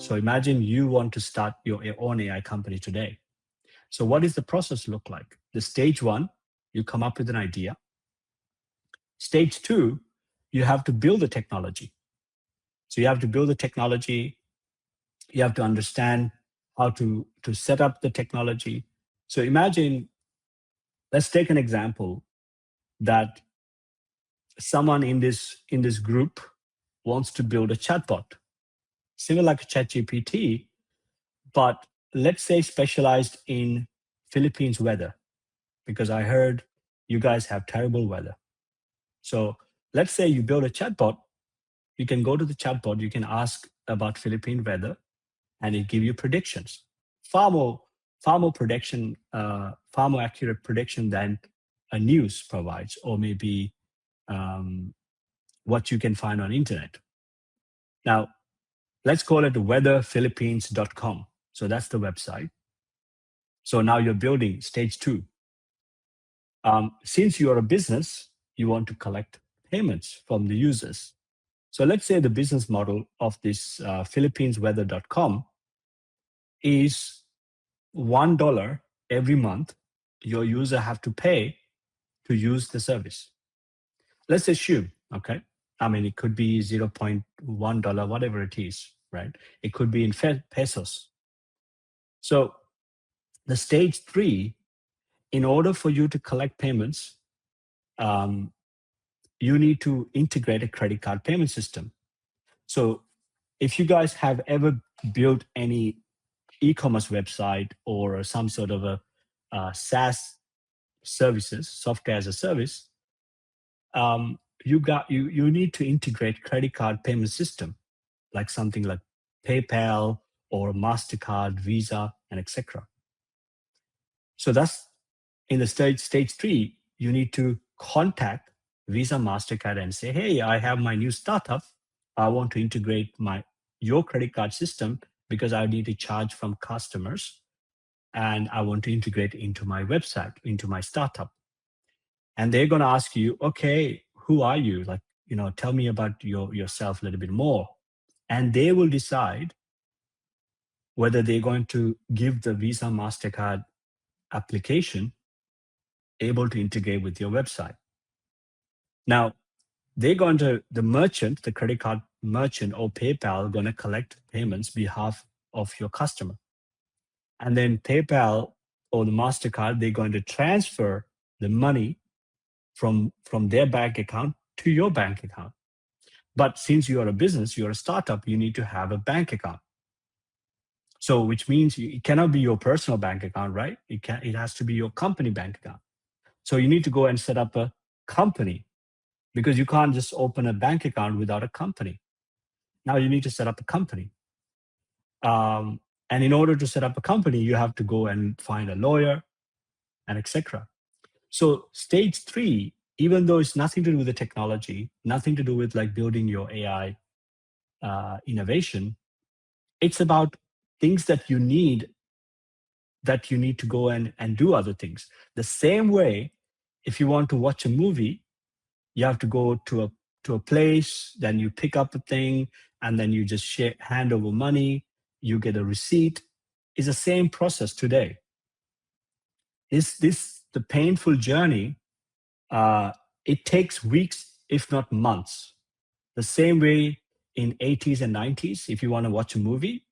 So imagine you want to start your own AI company today. So what does the process look like? The stage one, you come up with an idea. Stage two, you have to build the technology. So you have to build the technology. You have to understand how to set up the technology. So imagine, let's take an example that someone in this group wants to build a chatbot, similar like a ChatGPT, but let's say specialized in Philippines weather, because I heard you guys have terrible weather. So let's say you build a chatbot. You can go to the chatbot, you can ask about Philippine weather, and it give you predictions. Far more prediction, far more accurate prediction than a news provides, or maybe what you can find on internet. Now, let's call it weatherphilippines.com. So that's the website. So now you're building stage two. Since you're a business, you want to collect payments from the users. So let's say the business model of this philippinesweather.com is $1 every month your user have to pay to use the service. Let's assume, okay? I mean, it could be $0.1, whatever it is, right? It could be in pesos. So the stage three, in order for you to collect payments, you need to integrate a credit card payment system. So if you guys have ever built any e-commerce website or some sort of a SaaS services, software as a service, you need to integrate credit card payment system, like something like PayPal or MasterCard, Visa, and etc. So that's in the stage three, you need to contact Visa, MasterCard and say, hey, I have my new startup. I want to integrate your credit card system because I need to charge from customers, and I want to integrate into my website, into my startup. And they're going to ask you, okay, who are you? Like, tell me about yourself a little bit more. And they will decide whether they're going to give the Visa, MasterCard application able to integrate with your website. Now, the merchant, the credit card merchant or PayPal, going to collect payments behalf of your customer. And then PayPal or the MasterCard, they're going to transfer the money from their bank account to your bank account. But since you're a business, you're a startup, you need to have a bank account. So which means it cannot be your personal bank account, right? It has to be your company bank account. So you need to go and set up a company, because you can't just open a bank account without a company. Now you need to set up a company. And in order to set up a company, you have to go and find a lawyer and etc. So stage three, even though it's nothing to do with the technology, nothing to do with like building your AI innovation, it's about things that you need to go and do other things. The same way, if you want to watch a movie, you have to go to a place, then you pick up a thing, and then you just hand over money, you get a receipt. It's the same process today. The painful journey, it takes weeks, if not months. The same way in 80s and 90s, if you want to watch a movie,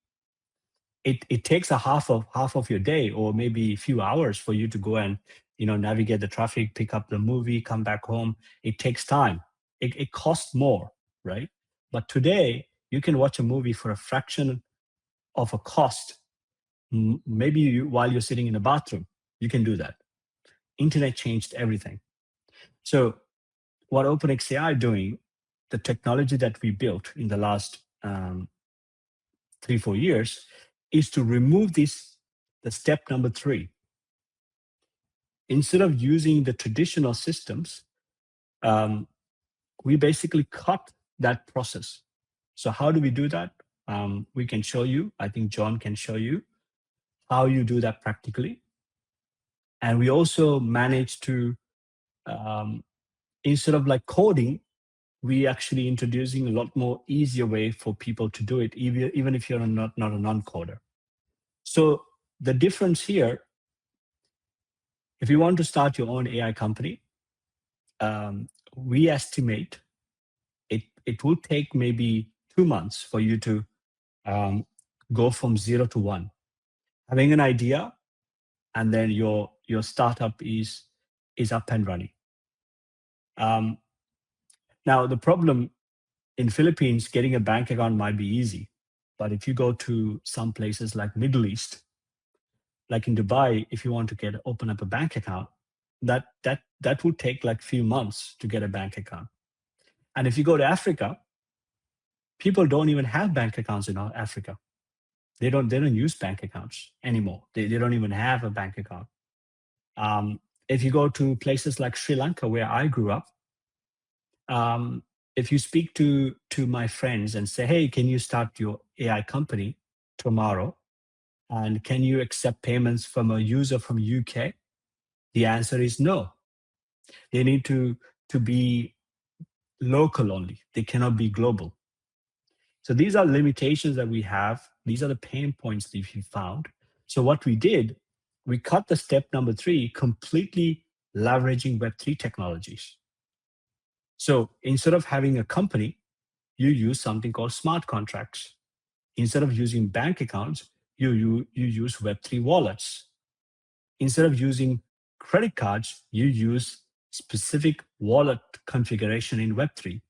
it takes a half of your day, or maybe a few hours for you to go and navigate the traffic, pick up the movie, come back home. It takes time. It costs more, right? But today you can watch a movie for a fraction of a cost. Maybe while you're sitting in a bathroom, you can do that. Internet changed everything. So what OpenxAI doing, the technology that we built in the last 3-4 years, is to remove the step number 3. Instead of using the traditional systems, we basically cut that process. So how do we do that? We can show you. I think John can show you how you do that practically. And we also managed to, instead of like coding, we actually introducing a lot more easier way for people to do it, even if you're not a non-coder. So the difference here, if you want to start your own AI company, we estimate it will take maybe 2 months for you to go from 0 to 1, having an idea, and then your startup is up and running. Now the problem in Philippines, getting a bank account might be easy, but if you go to some places like Middle East, like in Dubai, if you want to open up a bank account, that would take like few months to get a bank account. And if you go to Africa, people don't even have bank accounts in Africa. They don't use bank accounts anymore. They don't even have a bank account. If you go to places like Sri Lanka, where I grew up, if you speak to my friends and say, hey, can you start your AI company tomorrow? And can you accept payments from a user from UK? The answer is no. They need to be local only. They cannot be global. So these are limitations that we have. These are the pain points that we found. So what we did, we cut the step number 3, completely leveraging Web3 technologies. So instead of having a company, you use something called smart contracts. Instead of using bank accounts, you use Web3 wallets. Instead of using credit cards, you use specific wallet configuration in Web3.